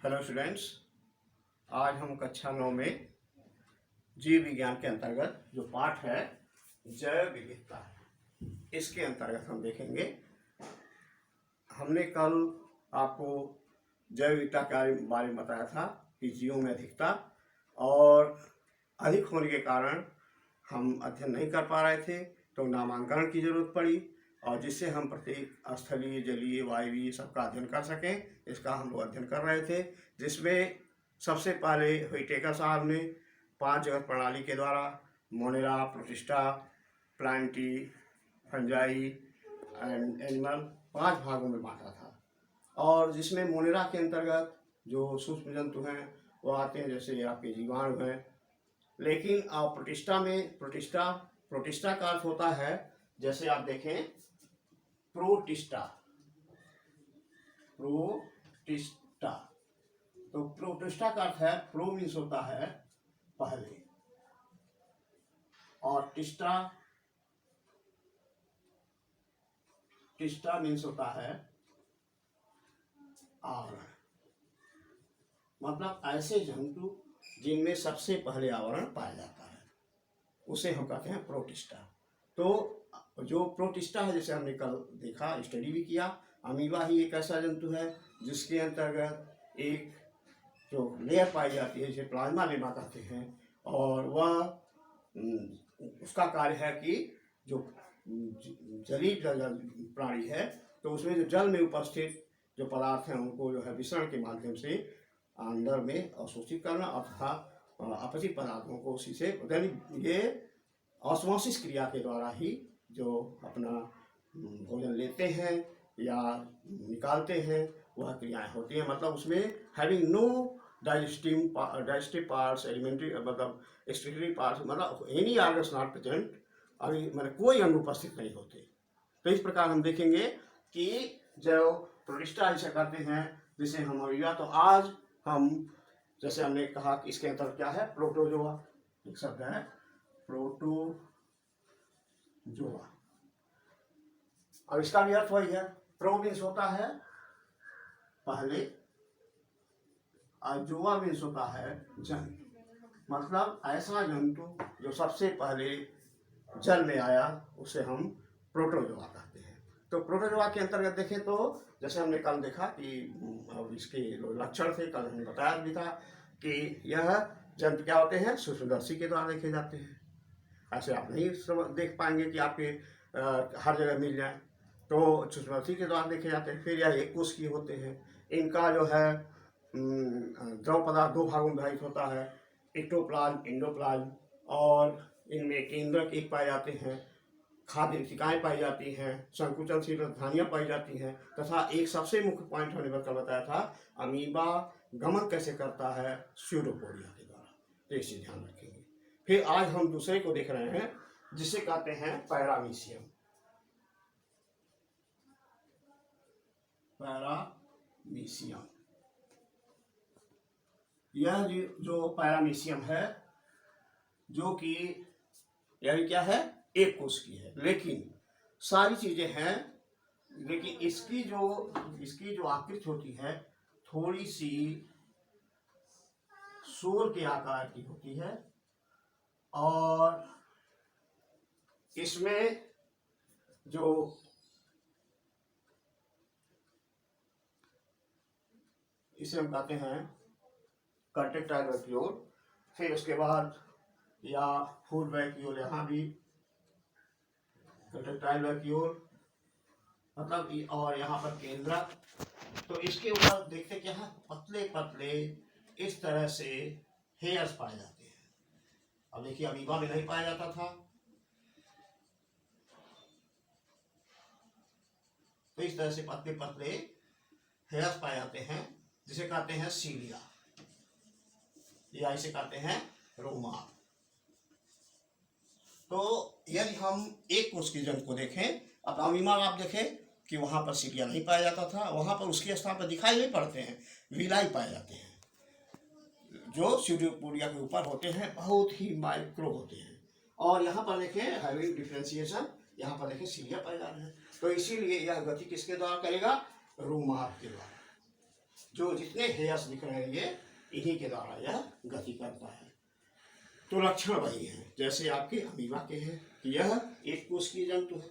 Hello students, आज हम कक्षा 9 में जीव विज्ञान के अंतर्गत जो पाठ है जैव विविधता, इसके अंतर्गत हम देखेंगे। हमने कल आपको जैव विविधता के बारे में बताया था कि जीवों में अधिकता और अधिक होने के कारण हम अध्ययन नहीं कर पा रहे थे, तो नामांकन की जरूरत पड़ी और जिससे हम प्रत्येक स्थलीय, जलीय, वायवीय सबका अध्ययन कर सकें, इसका हम लोग अध्ययन कर रहे थे। जिसमें सबसे पहले व्हिटेकर साहब ने 5 जगत प्रणाली के द्वारा Monera, protista, Plantae, fungi and animal 5 भागों में बांटा था। और जिसमें मोनेरा के अंतर्गत जो सूक्ष्म जंतु हैं वो आते हैं, जैसे आपके जीवाणु हैं। लेकिन प्रोटिस्टा में प्रोटिस्टा का अर्थ होता है, जैसे आप देखें प्रोटिस्टा, तो प्रोटिस्टा का अर्थ है, प्रो मीन्स होता है पहले और टिस्टा मीन्स होता है आवरण। मतलब ऐसे जंतु जिनमें सबसे पहले आवरण पाया जाता है उसे हम कहते हैं प्रोटिस्टा। तो जो प्रोटिस्टा है, जैसे हमने कल देखा, स्टडी भी किया, अमीबा ही एक ऐसा जंतु है जिसके अंतर्गत एक जो लेयर पाई जाती है जिसे प्लाज्मा लेमा कहते हैं, और वह उसका कार्य है कि जो जलीय प्राणी है तो उसमें जो जल में उपस्थित जो पदार्थ हैं उनको जो है विसरण के माध्यम से अंदर में अवशोषित करना तथा अपचित पदार्थों को उसी से, ये ऑस्मोसिस क्रिया के द्वारा ही जो अपना भोजन लेते हैं या निकालते हैं वह क्रियाएं होती हैं। मतलब उसमें having no digestive parts, elementary मतलब एक्सक्रीटरी पार्ट्स, मतलब एनी ऑर्गन्स नॉट प्रेजेंट, अभी मतलब कोई अंग उपस्थित नहीं होते। तो इस प्रकार हम देखेंगे कि जो प्रोटिस्टा ऐसा करते हैं जिसे हम अमीबा। तो आज हम, जैसे हमने कहा कि इसके अंतर्गत क्या है, प्रोटोजोआ एक शब्द है, प्रोटोजोआ। अब इसका भी अर्थ वही है, प्रो मीन्स होता है पहले और जोआ मीन्स होता है जंतु। मतलब ऐसा जंतु जो सबसे पहले जल में आया उसे हम प्रोटोजोआ कहते हैं। तो प्रोटोजोआ के अंतर्गत देखें तो जैसे हमने कल देखा कि इसके लक्षण थे, कल हमने बताया भी था कि यह जंतु क्या होते हैं, सूक्ष्मदर्शी के द्वारा देखे जाते हैं। ऐसे आप नहीं देख पाएंगे कि आपके हर जगह मिल जाए, तो सूक्ष्मदर्शी के द्वारा देखे जाते हैं। फिर यह एक कोशिकीय होते हैं। इनका जो है द्रव पदार्थ 2 भागों में विभाजित होता है, एक्टोप्लाज्म, एंडोप्लाज्म, और इनमें केंद्रक एक पाए जाते हैं, खाद्य रेतिकाएँ पाई जाती हैं, संकुचनशील राजधानियाँ पाई जाती हैं, तथा एक सबसे मुख्य पॉइंट हमने बताया था, अमीबा गमन कैसे करता है, स्यूडोपोडिया के द्वारा। तो इसे ध्यान रखेंगे। फिर आज हम दूसरे को देख रहे हैं जिसे कहते हैं पैरामीशियम। यह जो पैरामीशियम है, जो कि यह क्या है, एक कोश की है, लेकिन सारी चीजें हैं, लेकिन इसकी जो आकृति होती है थोड़ी सी सूर के आकार की होती है, और इसमें जो इसे हम कहते हैं कंट्रेक्टाइल वैक्यूल। फिर उसके बाद या फूड वैक्यूल, यहाँ भी कंट्रेक्टाइल वैक्यूल मतलब, और यहाँ पर केंद्रक। तो इसके ऊपर देखते क्या है, पतले पतले इस तरह से हेयर्स पाए जाते हैं। अब देखिए अमीबा में नहीं पाया जाता था, तो इस तरह से पतले पतले हेयर्स पाए जाते हैं जिसे कहते हैं सीलिया, या इसे कहते हैं रोमा। तो यदि हम एक कोश की जंतु को देखें, अब अमीबा आप देखें कि वहां पर सीलिया नहीं पाया जाता था, वहां पर उसके स्थान पर दिखाई नहीं पड़ते हैं, विलाई पाए जाते हैं जो स्यूडोपोडिया के ऊपर होते हैं, बहुत ही माइक्रो होते हैं। और यहाँ पर देखें हैविंग डिफरेंशिएशन, यहाँ पर देखें सीलिया पाए जा रहे हैं। तो इसीलिए यह गति किसके द्वारा करेगा, रोमार के द्वारा। जो जितने हेयर्स दिख रहे हैं ये इन्हीं के द्वारा यह गति करता है। तो लक्षण वही है जैसे आपके अमीबा के हैं कि यह एक कोशिकीय जंतु है,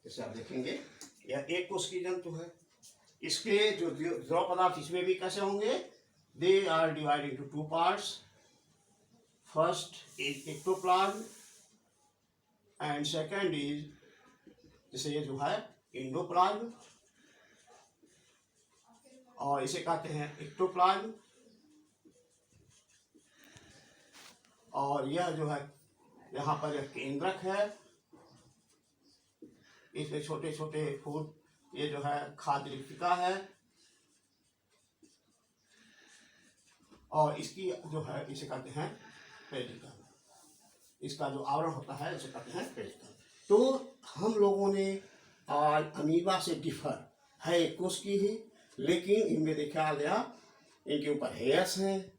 जैसे आप देखेंगे यह एक कोशिकीय जंतु है। इसके जो द्रव पदार्थ इसमें भी कैसे होंगे, they are divided into two parts, first is ectoplasm and second is जैसे ये जो है एंडोप्लाज्म, और इसे कहते हैं एक्टोप्लाज्म। और यह जो है यहाँ पर एक केंद्रक है, इसमें छोटे छोटे फूड, ये जो है खाद्य रिक्तिका है, और इसकी जो है इसे कहते हैं पेडिकल, इसका जो आवरण होता है इसे कहते हैं पेडिकल। तो हम लोगों ने आज अमीबा से डिफर है एक कोशिकीय ही, लेकिन इनमें देखा गया इनके ऊपर हेयर्स हैं,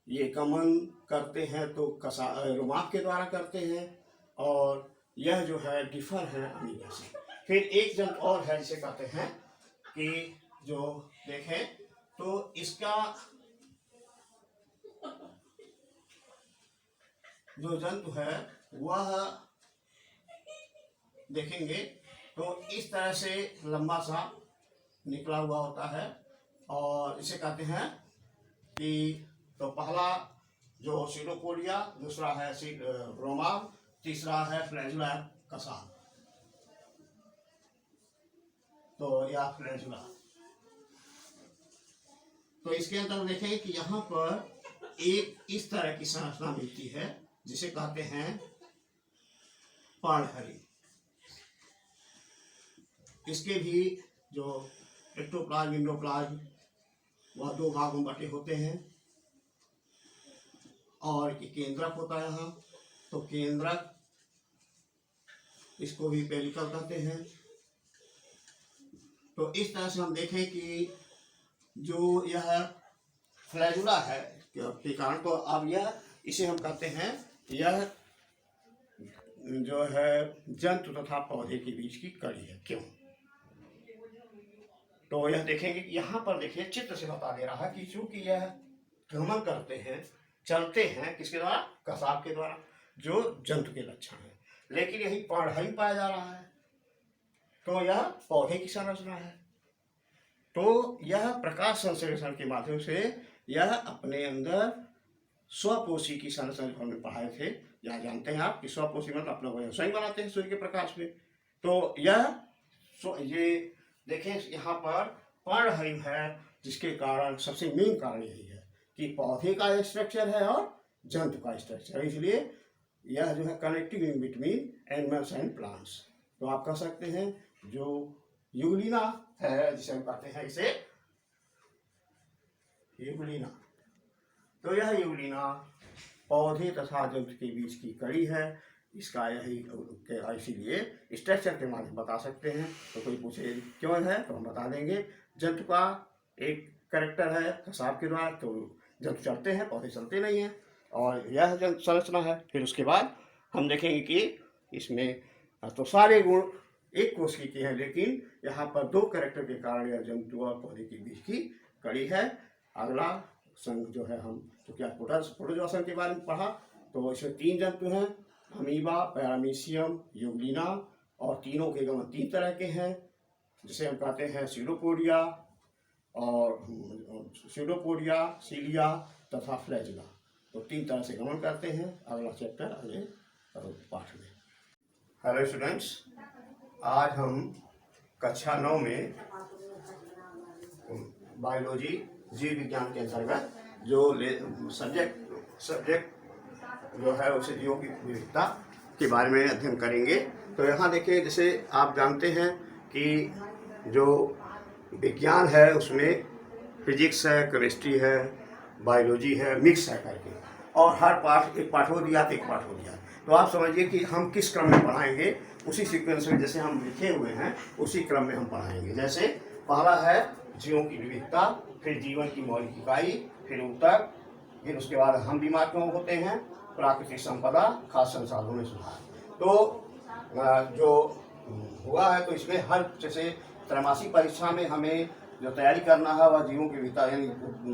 ये गमन करते हैं तो रुमाक के द्वारा करते हैं, और यह जो है डिफर है अमीबा से। फिर एक जंतु और है जिसे कहते हैं कि जो देखें तो इसका जो जंतु है वह देखेंगे तो इस तरह से लंबा सा निकला हुआ होता है, और इसे कहते हैं कि तो पहला जो सीडोपोडिया, दूसरा है रोमा, तीसरा है फ्लैजुला कसाब। तो या फ्लैजुला, तो इसके अंदर देखें कि यहाँ पर एक इस तरह की संरचना मिलती है जिसे कहते हैं पर्णहरी। इसके भी जो एक्टोप्लाज्म एंडोप्लाज्म वह दो भागों में बटे होते हैं, और केंद्रक होता है यहाँ, तो केंद्रक इसको भी पेडिकल कहते हैं। तो इस तरह से हम देखें कि जो यह फ्लैजुला है के कारण, तो अब यह इसे हम कहते हैं यह जो है जंतु तथा पौधे के बीच की कड़ी है। क्यों? तो यह देखेंगे कि यहाँ पर देखिए चित्र से बता दे रहा है कि चूंकि यह भ्रमण करते हैं, चलते हैं किसके द्वारा, कसाब के द्वारा, जो जंतु के लक्षण है, लेकिन यही पर्णहरी पाया जा रहा है, तो यह पौधे की संरचना है। तो यह प्रकाश संश्लेषण के माध्यम से यह अपने अंदर स्वपोषी की संरचना जो हमने पढ़ाए थे, या जानते हैं आप कि स्वपोषी मतलब अपना वजन स्वयं बनाते हैं सूर्य के प्रकाश में। तो यह ये देखें यहाँ पर पर्णहरी है, जिसके कारण सबसे मेन कारण यही है कि पौधे का स्ट्रक्चर है और जंतु का स्ट्रक्चर है, इसलिए यह जो है connecting in between animals and plants. तो आप कह सकते हैं जो यूग्लिना है, जिसे हम कहते हैं इसे यूग्लिना, तो यह यूग्लिना पौधे तथा जंतु के बीच की कड़ी है। इसका यही इसीलिए स्ट्रक्चर के माध्यम बता सकते हैं। तो कोई पूछे क्यों है तो हम बता देंगे, जंतु का एक कैरेक्टर है कसाब के द्वारा, तो जंतु चलते हैं, पौधे चलते नहीं हैं, और यह जंतु संरचना है। फिर उसके बाद हम देखेंगे कि इसमें तो सारे गुण एक कोशिकीय के हैं, लेकिन यहाँ पर दो कैरेक्टर के कारण यह जंतु और पौधे के बीच की कड़ी है। अगला संघ जो है, हम तो क्या प्रोटोजोआ के बारे में पढ़ा, तो इसमें तीन जंतु हैं, अमीबा, पैरामीशियम, यूग्लिना, और तीनों के गमन तीन तरह के हैं, जिसे हम कहते हैं सीडोपोडिया और सीडोपोडिया, सीलिया तथा फ्लैजुला। तो तीन तरह से गमन करते हैं। अगला चैप्टर अगले पाठ में। हेलो स्टूडेंट्स, आज हम कक्षा 9 में बायोलॉजी जीव विज्ञान के अंतर्गत जो सब्जेक्ट जो है उसे जीवों की विविधता के बारे में अध्ययन करेंगे। तो यहाँ देखिए, जैसे आप जानते हैं कि जो विज्ञान है उसमें फिजिक्स है, केमिस्ट्री है, बायोलॉजी है, मिक्स है करके, और हर पाठ एक पाठ हो दिया तो एक पाठ हो दिया। तो आप समझिए कि हम किस क्रम में पढ़ाएंगे, उसी सीक्वेंस में जैसे हम लिखे हुए हैं उसी क्रम में हम पढ़ाएंगे। जैसे पहला है जीवों की विविधता, फिर जीवन की मौलिक इकाई, फिर ऊतक, फिर उसके बाद हम बीमार क्यों होते हैं, प्राकृतिक संपदा, खाद्य संसाधनों में सुधार। तो जो हुआ है, तो इसमें हर जैसे त्रैमासिक परीक्षा में हमें जो तैयारी करना है वह जीवों की विविधता यानी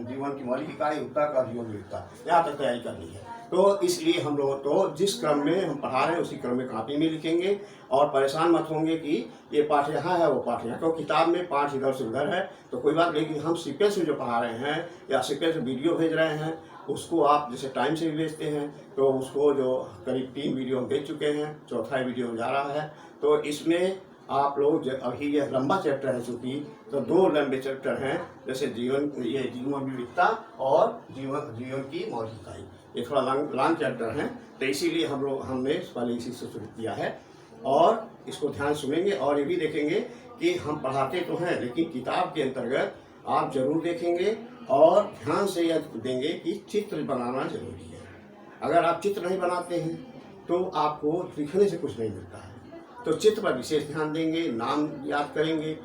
जीवन की मौलिक इकाई ऊतक और जीवन की विविधता, यहाँ तक तैयारी करनी है। तो इसलिए हम लोग तो जिस क्रम में हम पढ़ा रहे हैं उसी क्रम में कापी में लिखेंगे और परेशान मत होंगे कि ये पाठ यहाँ है वो पाठ यहाँ, क्योंकि किताब में पाठ इधर से उधर है तो कोई बात, लेकिन हम सीक्वेंस में जो पढ़ा रहे हैं या सीक्वेंस में वीडियो भेज रहे हैं उसको आप जैसे टाइम से भी भेजते हैं तो उसको जो करीब 3 वीडियो हम भेज चुके हैं, चौथा वीडियो जा रहा है। तो इसमें आप लोग अभी यह लंबा चैप्टर है चूँकि, तो 2 लंबे चैप्टर हैं, जैसे जीवन विविधता और जीवन की मौलिक इकाई, ये थोड़ा लॉन्ग चैप्टर हैं, तो इसीलिए हमने पहले इसी से शुरू किया है और इसको ध्यान सुनेंगे और ये भी देखेंगे कि हम पढ़ाते तो हैं लेकिन किताब के अंतर्गत आप जरूर देखेंगे और ध्यान से यह देंगे कि चित्र बनाना जरूरी है। अगर आप चित्र नहीं बनाते हैं तो आपको लिखने से कुछ नहीं मिलता है, तो चित्र पर विशेष ध्यान देंगे, नाम याद करेंगे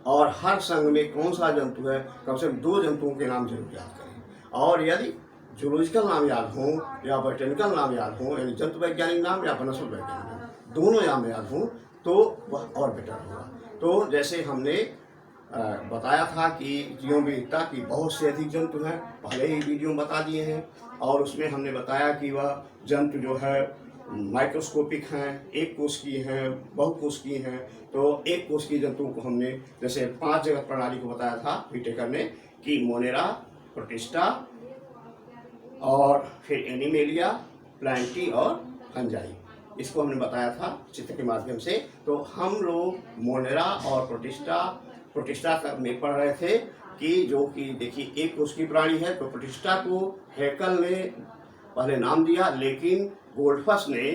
और हर संघ में कौन सा जंतु है कम से कम 2 जंतुओं के नाम जरूर याद करें। और यदि जूलॉजिकल नाम याद हों या बोटेनिकल नाम याद हों यानी जंतु वैज्ञानिक नाम या वनस्पति वैज्ञानिक नाम, दोनों नाम याद हों तो वह और बेटर होगा। तो जैसे हमने बताया था कि जीवन विविधता की बहुत से अधिक जंतु हैं, पहले ही वीडियो में बता दिए हैं और उसमें हमने बताया कि वह जंतु जो है माइक्रोस्कोपिक हैं, एक कोशिकीय हैं, बहुकोशिकीय हैं। तो एक कोशिकीय जंतुओं को हमने जैसे 5 जगत प्रणाली को बताया था विटेकर ने कि मोनेरा, प्रोटिस्टा और फिर एनिमेलिया, प्लांटी और फंजाई, इसको हमने बताया था चित्र के माध्यम से। तो हम लोग मोनेरा और प्रोटिस्टा में पढ़ रहे थे कि जो कि देखिए एक कोशिकीय प्राणी है, तो प्रोटिस्टा को हैकल ने पहले नाम दिया लेकिन गोल्डफस ने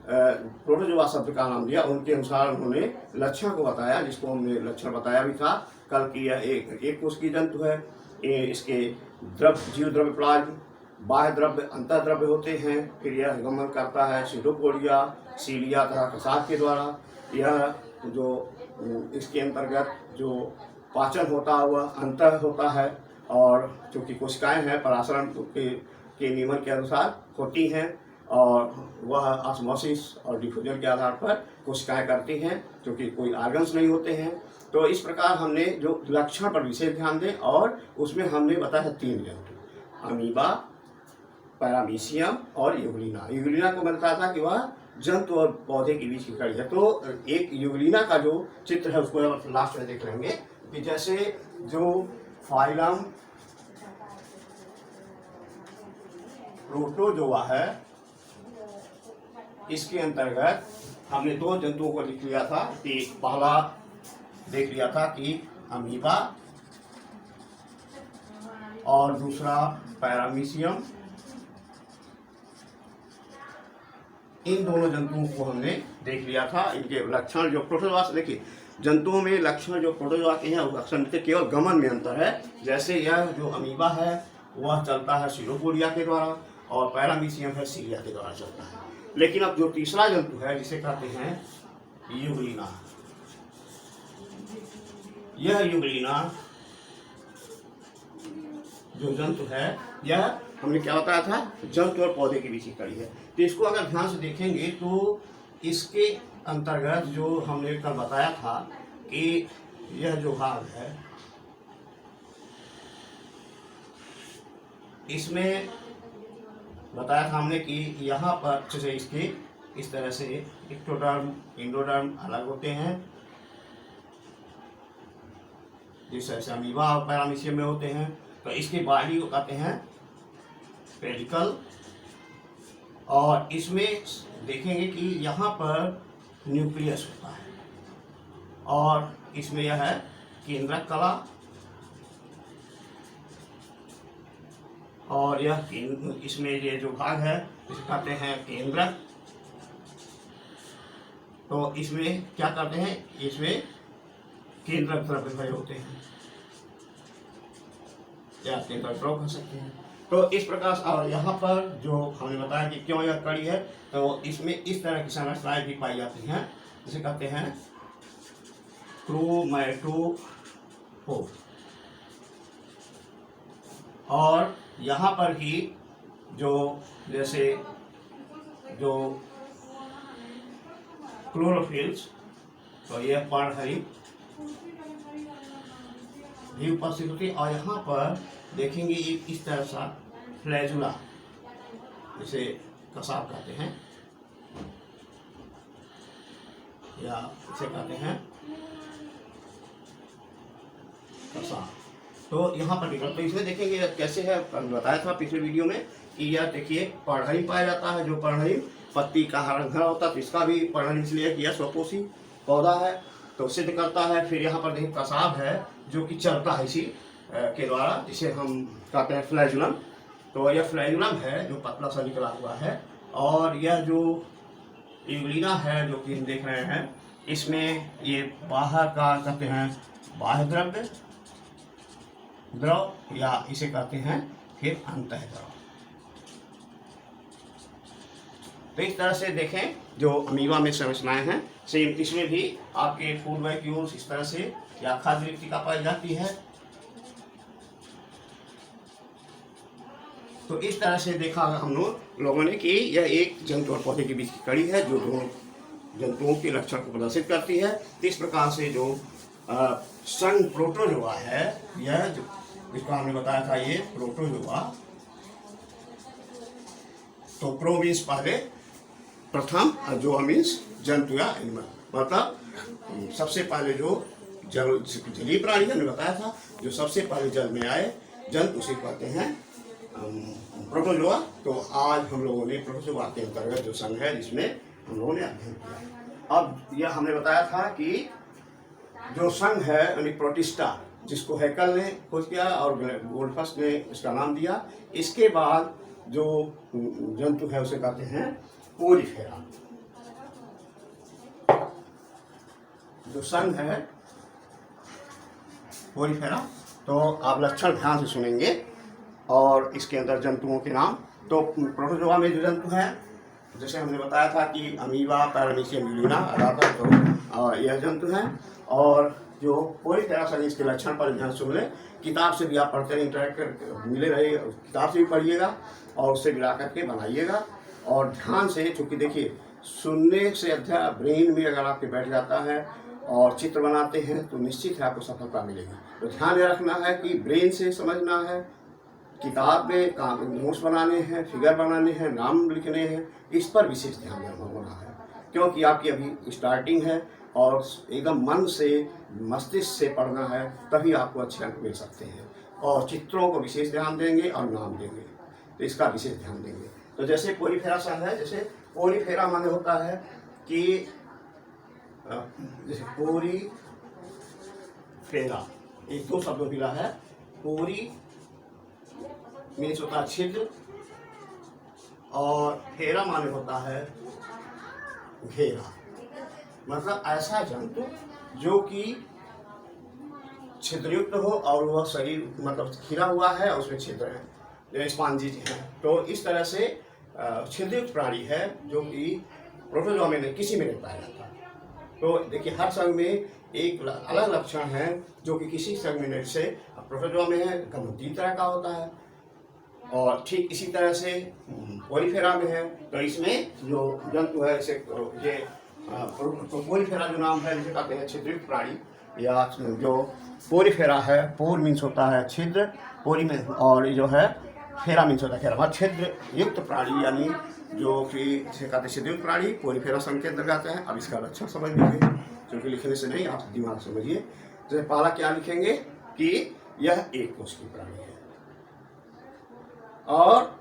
प्रोटोजोआ शब्द का नाम दिया। उनके अनुसार उन्होंने लक्षण को बताया, जिसको हमने लक्षण बताया भी था कल कि यह एक कोशिकीय जंतु है। इसके जीव द्रव्य प्लाज्म, बाह्य द्रव्य, अंतर द्रव्य होते हैं। फिर यह गमन करता है सीडोपोडिया, सीलिया तथा कसाब के द्वारा। यह जो इसके अंतर्गत जो पाचन होता हुआ अंतर होता है और चूँकि कोशिकाएं हैं परासरण के नियमन के अनुसार होती हैं और वह ऑस्मोसिस और डिफ्यूजन के आधार पर कोशिकाएं करती हैं, क्योंकि कोई ऑर्गन्स नहीं होते हैं। तो इस प्रकार हमने जो लक्षण पर विशेष ध्यान दें और उसमें हमने बताया 3 जंतु, अमीबा, पैरामीशियम और यूग्लिना। यूग्लिना को मैं बताया था कि वह जंतु और पौधे के बीच की कड़ी है। तो एक यूग्लिना का जो चित्र है उसको लास्ट में देख लेंगे कि जैसे जो फाइलम प्रोटोजोआ है इसके अंतर्गत हमने 2 जंतुओं को लिख लिया था कि पहला देख लिया था कि अमीबा और दूसरा पैरामीशियम। इन दोनों जंतुओं को हमने देख लिया था। इनके लक्षण जो प्रोटोजोआ से देखिए जंतुओं में लक्षण जो प्रोटोजोआ के हैं वो लक्षण केवल गमन में अंतर है। जैसे यह जो अमीबा है वह चलता है सीडोपोडिया के द्वारा और पैरामीशियम है सीलिया के द्वारा चलता है। लेकिन अब जो तीसरा जंतु है जिसे कहते हैं यूग्लिना, यह यूग्लिना जो जंतु है यह हमने क्या बताया था जंतु और पौधे के बीच की कड़ी है। तो इसको अगर ध्यान से देखेंगे तो इसके अंतर्गत जो हमने कल बताया था कि यह जो भाग है इसमें बताया था हमने कि यहाँ पर जैसे इसके इस तरह से एक्टोडर्म, एंडोडर्म अलग होते हैं, जिस तरह से अमीबा और पैरामीशियम में होते हैं। तो इसके बॉडी को कहते हैं पेडिकल और इसमें देखेंगे कि यहाँ पर न्यूक्लियस होता है और इसमें यह है केंद्रक कला और यह इसमें ये जो भाग है इसे कहते हैं केंद्रक। तो इसमें क्या करते हैं, इसमें केंद्रक द्रव्य भरे होते हैं या केंद्रक द्रव कह सकते हैं। तो इस प्रकार से और यहाँ पर जो हमने बताया कि क्यों यह कड़ी है, तो इसमें इस तरह की संरचनाएं भी पाई जाती हैं जिसे कहते हैं क्रोमैटोफोर। और यहाँ पर ही जो जैसे जो क्लोरोफिल्स, तो यह पर्णहरित भी उपस्थित होती है। और यहाँ पर देखेंगे एक इस तरह सा फ्लैजुला, जिसे कसाब कहते हैं या इसे कहते हैं कसाब। तो यहाँ पर निकल, तो इसमें देखेंगे कैसे है, बताया था पिछले वीडियो में कि यह देखिए पर्णहरिम पाया जाता है। जो पर्णहरिम पत्ती का हरा भरा होता है, तो इसका भी पर्णहरिम इसलिए किया स्वपोषी पौधा है तो सिद्ध करता है। फिर यहाँ पर देखिए कसाब है जो कि चलता है इसी के द्वारा, जिसे हम कहते हैं फ्लैजुलम। तो यह फ्लैजुलम है जो पतला सा निकला हुआ है। और यह जो यूग्लिना है जो कि हम देख रहे हैं, इसमें ये बाहर का कहते हैं बाह्य द्रव या इसे कहते हैं फिर अंतः द्रव। तो इस तरह से देखें जो अमीबा में संरचनाएं हैं, सेम इसमें भी आपके फूड वैक्यूल्स इस तरह से या खाद्य रिक्तिका पाई जाती है। तो इस तरह से देखा हम लोगों ने कि यह एक जंतु और पौधे के बीच की कड़ी है जो दोनों जंतुओं के लक्षण को प्रदर्शित करती है। तो इस प्रकार से जो संघ प्रोटोजोआ है, यह जिसको हमने बताया था ये प्रोटोजोआ। तो प्रो मीन्स पहले, प्रथम, और जोआ मीन्स जंतु या एनिमल, मतलब सबसे पहले जो जलीय प्राणी हमने बताया था, जो सबसे पहले जल में आए जंतु उसे कहते हैं प्रोटोजोआ। तो आज हम लोगों ने प्रोटोजोआ के अंतर्गत जो संघ है जिसमें हम लोगों ने अध्ययन किया। अब यह हमने बताया था कि जो संघ है यानी प्रोटिस्टा, जिसको हैकल ने खोज किया और गोल्डफस ने इसका नाम दिया। इसके बाद जो जंतु है उसे कहते हैं पोरीफेरा। जो संघ है पोरीफेरा, तो आप लक्षण ध्यान से सुनेंगे और इसके अंदर जंतुओं के नाम। तो प्रोटोजोआ में जो जंतु हैं, जैसे हमने बताया था कि अमीबा, पैरामीशियम यूलिना, तो यह जंतु हैं। और जो पोरीफेरा संघ, इसके लक्षण पर ध्यान सुन लें। किताब से भी आप पढ़ते हैं, इंटरेक्ट कर मिले रहे, किताब से भी पढ़िएगा और उससे मिला करके बनाइएगा। और ध्यान से, चूँकि देखिए सुनने से अध्ययन ब्रेन में अगर आपके बैठ जाता है और चित्र बनाते हैं तो निश्चित है आपको सफलता मिलेगी। तो ध्यान ये रखना है कि ब्रेन से समझना है, किताब में नोट्स बनाने हैं, फिगर बनाने हैं, नाम लिखने हैं, इस पर विशेष ध्यान देना होना है। क्योंकि आपकी अभी स्टार्टिंग है और एकदम मन से, मस्तिष्क से पढ़ना है, तभी आपको अच्छे अंक मिल सकते हैं। और चित्रों को विशेष ध्यान देंगे और नाम देंगे, तो इसका विशेष ध्यान देंगे। तो जैसे पोरीफेरा संघ है, जैसे पोरीफेरा माने होता है कि जैसे पोरीफेरा एक दो शब्दों मिला है। पोरी मीन्स होता है छिद्र और फेरा माने होता है घेरा, मतलब ऐसा जंतु जो कि छिद्रयुक्त हो और वह शरीर मतलब घिरा हुआ है और उसमें छिद्र है, जो स्पॉन्जिज है। तो इस तरह से छिद्रयुक्त प्राणी है जो कि प्रोटोजोआ में नहीं, किसी में नहीं पाया जाता। तो देखिए हर संघ में एक अलग लक्षण है जो कि किसी संघ में नहीं, से प्रोटोजोआ में है गम 3 तरह का होता है और ठीक इसी तरह से पोरीफेरा में है। तो इसमें जो जंतु है इसे ये पोरीफेरा जो नाम है जिसे कहते हैं छिद्रयुक्त प्राणी, या जो पोरीफेरा है, पोर मीन्स होता है छिद्र, पोरी में, और जो है फेरा मीन्स होता है खेरा, छिद्र युक्त प्राणी, यानी जो कि जिसे कहते हैं छिद्रयुक्त प्राणी, पोरीफेरा संघ के अंतर्गत है। अब इसका लक्षण समझ लीजिए, क्योंकि लिखने से नहीं, आप दिमाग समझिए। जैसे पहला क्या लिखेंगे कि यह एक कोशिकीय प्राणी है, और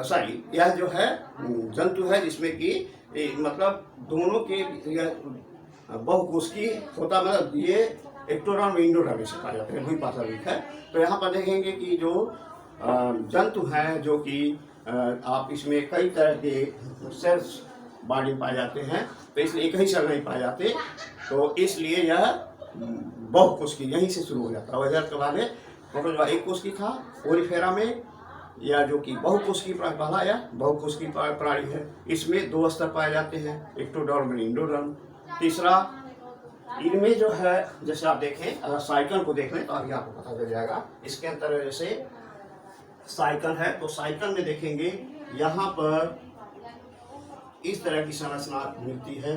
सॉरी यह जो है जंतु है जिसमें कि मतलब दोनों के बहुकोशिकीय होता, मतलब ये एक्टोडर्म इंडोडर्म से पाया जाता है, वही पाथालिक है। तो यहाँ पर देखेंगे कि जो जंतु हैं जो कि आप इसमें कई तरह के सेल्स बॉडी पाए जाते हैं, तो इसलिए एक ही सेल नहीं पाए जाते, तो इसलिए यह बहुकोशिकीय यहीं से शुरू हो जाता है। वजह के बाद प्रोटोजोआ एक कोशिकीय था, पोरीफेरा में या जो कि बहुकोशिकीय पहला या बहुकोशिकीय प्राणी है, इसमें 2 स्तर पाए जाते हैं, एक्टोडर्म और इंडोडर्म। तीसरा इनमें जो है, जैसे आप देखें, अगर साइकिल को देख लें तो अभी आपको पता चल जाएगा। इसके अंतर जैसे साइकिल है, तो साइकिल में देखेंगे यहाँ पर इस तरह की संरचना मिलती है।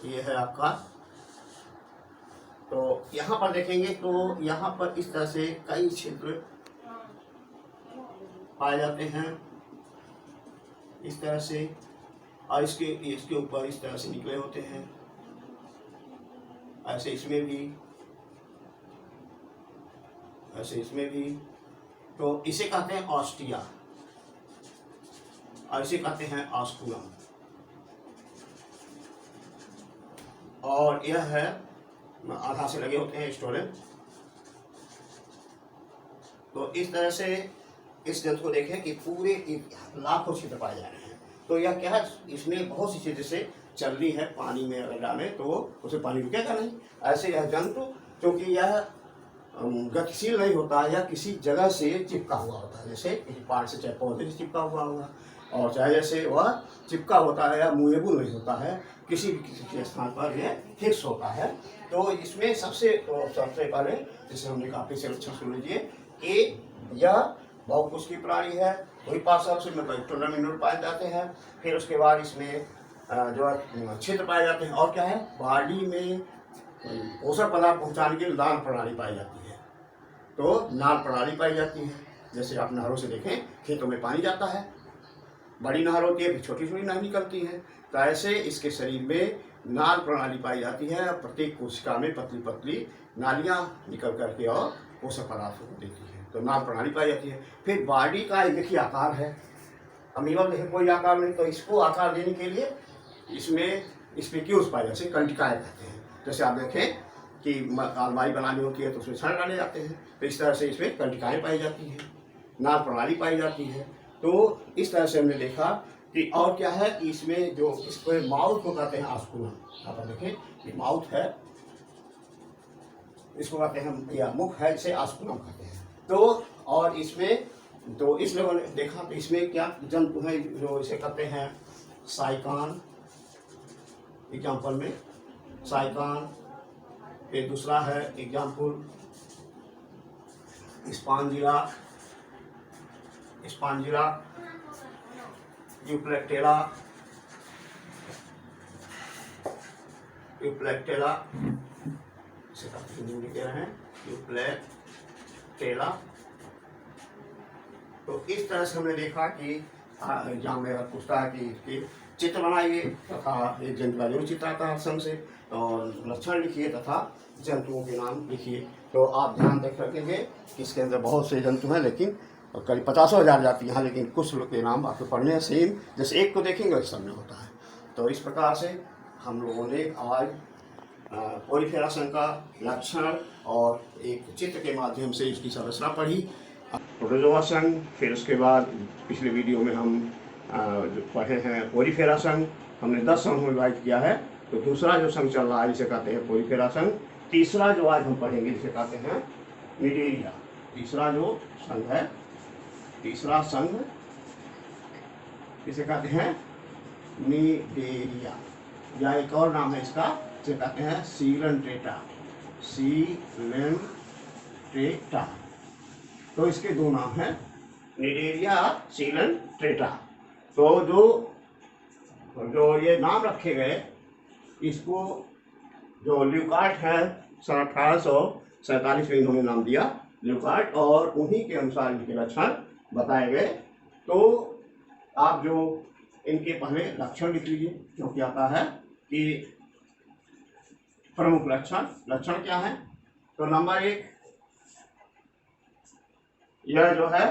ये है आपका। तो यहाँ पर देखेंगे तो यहाँ पर इस तरह से कई छिद्र पाए जाते हैं इस तरह से, और इसके ऊपर इस तरह से निकले होते हैं, ऐसे इसमें भी, ऐसे इसमें भी। तो इसे कहते हैं ऑस्टिया और इसे कहते हैं ऑस्कुलम। और यह है आधा से लगे होते हैं स्टोलन। तो इस तरह से इस जंतु को देखें कि पूरे लाखों छिद्र पाए जा रहे हैं। तो यह क्या है, इसमें बहुत सी चीजें से चल रही है, पानी में अगर डालें तो उसे पानी रुकेगा नहीं। ऐसे यह जंतु क्योंकि यह गतिशील नहीं होता या किसी जगह से चिपका हुआ होता है, जैसे किसी पहाड़ से चाहे पौधे से चिपका हुआ होगा, और चाहे जैसे वह चिपका होता है या मूवेबल नहीं होता है, किसी भी स्थान पर यह फिक्स होता है। तो इसमें सबसे पहले जैसे हमने काफी से लक्षण सुन लीजिए कि यह बहुकोश की प्राणी है, वही पार्श्व में मिनरल पाए जाते हैं। फिर उसके बाद इसमें जो छिद्र पाए जाते हैं, और क्या है, बॉडी में पोषण पदार्थ पहुंचाने के लिए नाल प्रणाली पाई जाती है। तो नाल प्रणाली पाई जाती है, जैसे आप नहरों से देखें, खेतों में पानी जाता है, बड़ी नहर होती है, छोटी छोटी नहर निकलती है। तो ऐसे इसके शरीर में नाल प्रणाली पाई जाती है, और प्रत्येक कोशिका में पतली पतली नालियां निकल करके और पोषक पदार्थों को देती है। तो नाल प्रणाली पाई जाती है। फिर बॉडी का एक देखिए आकार है, अमीबा में कोई आकार नहीं, तो इसको आकार देने के लिए इसमें क्यूज पाए जाते हैं, कंटिकाएं कहते हैं। जैसे आप देखें कि अलमारी बनानी होती है तो उसमें छड़ डाले जाते हैं, तो इस तरह से इसमें कंटिकाएं पाई जाती हैं, नाल प्रणाली पाई जाती है। तो इस तरह से हमने देखा कि और क्या है कि इसमें जो इसको माउथ को कहते हैं ऑस्कुलम। यहाँ पर देखें ये माउथ है, इसको कहते हैं, या मुख है, इसे ऑस्कुलम कहते हैं। तो और इसमें तो इस लोगों ने देखा तो इसमें क्या जंतु है जो इसे कहते हैं साइकान, एग्जाम्पल में साइकान। फिर दूसरा है एग्जाम्पल स्पांजिला, यूप्लेक्टेला, इसे काफी हिंदी में कह रहे हैं यूप्लेक्टेला। तो इस तरह से हमने देखा कि एग्जाम में पूछता है कि चित्र बनाइए तथा एक जंतु का जो चित्र आता है संग से, और लक्षण लिखिए तथा जंतुओं के नाम लिखिए। तो आप ध्यान देख रखेंगे कि इसके अंदर बहुत से जंतु हैं, लेकिन करीब 50,000 जाति हैं, लेकिन कुछ लोग के नाम आपको पढ़ने हैं सेम, जैसे एक को देखेंगे वैसे सामने होता है। तो इस प्रकार से हम लोगों ने आज पोरीफेरा संघ का लक्षण और एक चित्र के माध्यम से इसकी संरचना पढ़ी। प्रोटोजोआ संघ, फिर उसके बाद पिछले वीडियो में हम जो पढ़े हैं पोरीफेरा संघ, हमने 10 संघ में विभाजित किया है। तो दूसरा जो संघ चल रहा है जिसे कहते हैं पोरीफेरा संघ। तीसरा जो आज हम पढ़ेंगे जिसे कहते हैं निडेरिया। तीसरा जो संघ है, तीसरा संघ इसे कहते हैं निडेरिया, या एक और नाम है इसका, जिसे कहते हैं सीलेंट्रेटा। तो इसके दो नाम हैं, निडेरिया, सीलेंट्रेटा। तो जो ये नाम रखे गए, इसको जो ल्यूकार्ट है 1847 में इन्होंने नाम दिया ल्यूकार्ट, और उन्हीं के अनुसार इनके लक्षण बताए गए। तो आप जो इनके पहले लक्षण लिख लीजिए, क्योंकि आता है कि प्रमुख लक्षण क्या है। तो नंबर 1 यह जो है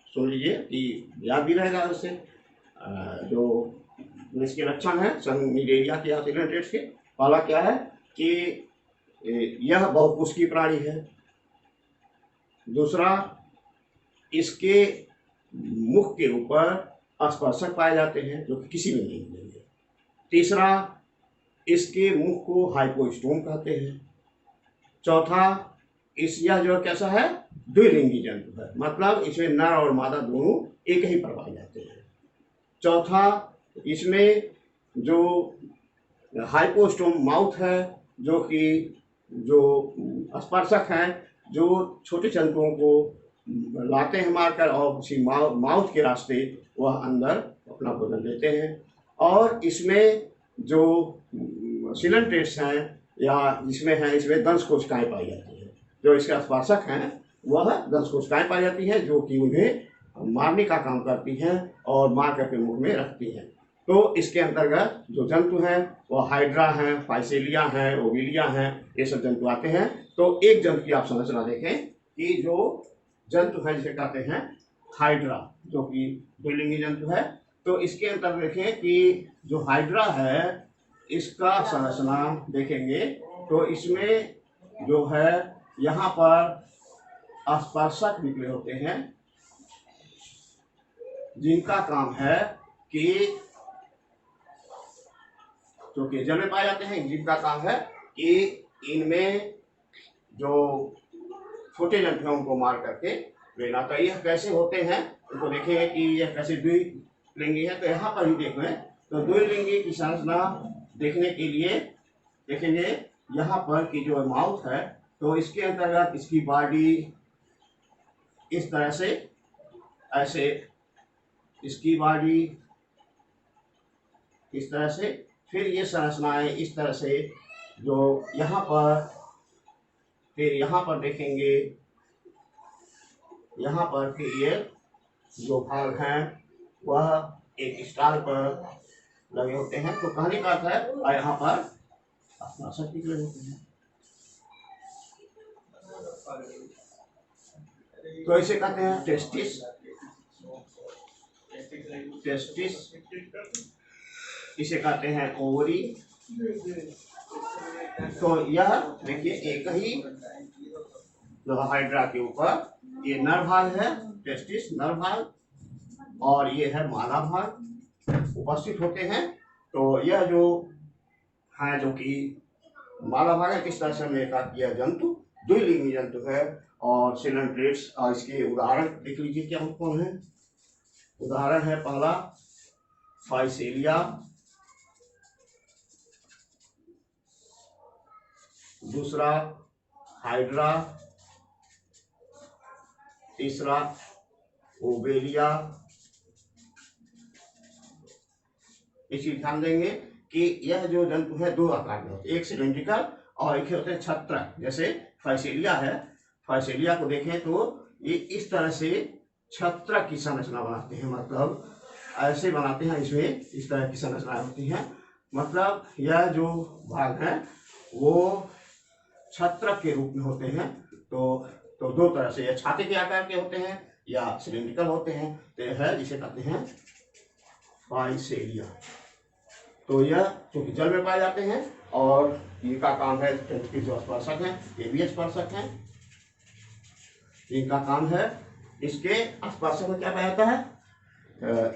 सुन लीजिए कि याद भी रहेगा उससे, जो इसके लक्षण है निडेरिया के या सीलेंट्रेट्स के। पहला क्या है कि यह बहुकोश की प्राणी है। दूसरा, इसके मुख के ऊपर स्पर्शक पाए जाते हैं जो कि किसी में नहीं मिलेंगे। तीसरा, इसके मुख को हाइपोस्टोम कहते हैं। चौथा, यह जो कैसा है, द्विलिंगी जंतु है, मतलब इसमें नर और मादा दोनों एक ही पर पाए जाते हैं। चौथा, इसमें जो हाइपोस्टोम माउथ है, जो कि जो स्पर्शक हैं, जो छोटे जंतुओं को लाते हैं मारकर, और उसी माउथ के रास्ते वह अंदर अपना भोजन लेते हैं। और इसमें जो सिलेंट्रेट्स हैं या जिसमें है, इसमें दंश कोशिकाएं पाई जाती हैं। जो इसके स्पर्शक हैं वह दंश कोशिकाएं पाई जाती हैं जो कि उन्हें मारने का काम करती हैं और मार कर के मुख में रखती हैं। तो इसके अंतर्गत जो जंतु हैं वह हाइड्रा हैं, फाइसेलिया हैं, ओविलिया हैं, ये सब जंतु आते हैं। तो एक जंतु की आप संरचना देखें कि जो जंतु है जिसे कहते हैं हाइड्रा, जो कि द्विलिंगी जंतु है। तो इसके अंतर्गत देखें कि जो हाइड्रा है इसका संरचना देखेंगे तो इसमें जो है यहाँ पर स्पर्शक निकले होते हैं जिनका काम है कि जो कि जल में पाए जाते हैं, जिनका काम है कि इनमें जो छोटे जंतु हैं उनको मार करके लेना। तो यह कैसे होते हैं उनको देखेंगे कि यह कैसे द्विलिंगी है। तो यहाँ पर ही देखें तो द्विलिंगी की संरचना देखने के लिए देखेंगे यहाँ पर कि जो माउथ है तो इसके अंतर्गत इसकी बॉडी इस तरह से, ऐसे इसकी बॉडी इस तरह से, फिर ये संरचनाएं इस तरह से जो यहाँ पर, फिर यहाँ पर देखेंगे यहाँ पर फिर ये जो भाग हैं वह एक स्टार पर लगे होते हैं। तो कहने का अर्थ है और यहाँ पर स्पर्शक निकले होते हैं। तो इसे कहते हैं टेस्टिस। टेस्टिस इसे कहते हैं ओवरी। तो यह देखिए एक ही जो हाइड्रा के ऊपर ये नर भाग है, टेस्टिस नर भाग, और ये है मादा भाग उपस्थित होते हैं। तो यह जो है जो कि मादा भाग है, किस तरह से हमने देखा कि यह जंतु द्विलिंगी जंतु है। और सिलेंट्रेट्स, और इसके उदाहरण देख लीजिए क्या कौन है। उदाहरण है पहला फाइसेलिया, दूसरा हाइड्रा, तीसरा ओवेलिया। इसी ध्यान देंगे कि यह जो जंतु है दो आकार में होते हैं, एक सिलेंड्रिकल और एक होते हैं छत्रक। जैसे फाइसेलिया है, फाइसेलिया को देखें तो ये इस तरह से छत्रक की संरचना बनाते हैं, मतलब ऐसे बनाते हैं, इसमें इस तरह की संरचना होती है। मतलब यह जो भाग है वो छत्रक के रूप में होते हैं। तो दो तरह से, या छाते के आकार के होते हैं या सिलेंड्रिकल होते हैं। तो यह है जिसे कहते हैं फाइसेलिया। तो यह क्योंकि जल में पाए जाते हैं और इनका काम है, जो स्पर्शक हैं ये भी स्पर्शक हैं, इनका काम है। इसके स्पर्शक में क्या पाया जाता है,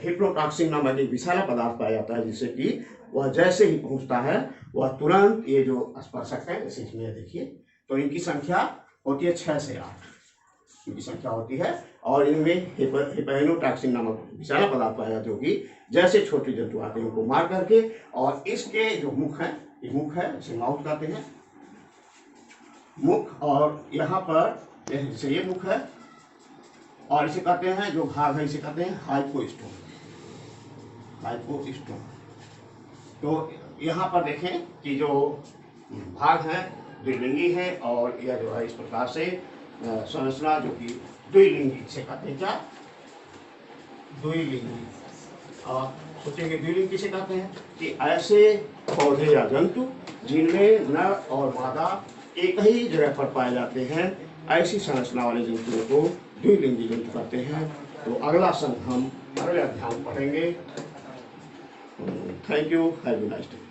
हिप्नोटॉक्सिन नामक एक विषैला पदार्थ पाया जाता है, जिससे कि वह जैसे ही पहुंचता है वह तुरंत ये जो स्पर्शक है, जैसे इसमें देखिए तो इनकी संख्या होती है 6 से 8 इनकी संख्या होती है। और इनमें हिप्नोटॉक्सिन नामक विषैला पदार्थ पाया जाता है, जो कि जैसे छोटे जंतु आते हैं उनको मार करके, और इसके जो मुख है, ये मुख है इसे माउथ कहते हैं, मुख, और यहाँ पर जैसे ये मुख है, और इसे कहते हैं जो भाग है इसे कहते हैं हाइपोस्टोम। हाइपोस्टोम। तो यहाँ पर देखें कि जो भाग है द्विलिंगी है, और यह जो है इस प्रकार से संरचना जो कि द्विलिंगी से कहते हैं। क्या द्विलिंगी? और सोचेंगे द्विलिंगी किसे कहते हैं कि ऐसे पौधे या जंतु जिनमें नर और मादा एक ही जगह पर पाए जाते हैं, ऐसी संरचना वाले जंतुओं को द्विलिंगी जंतु कहते हैं। तो अगला संघ हम अगले अध्याय में पढ़ेंगे। Thank you, have a nice day.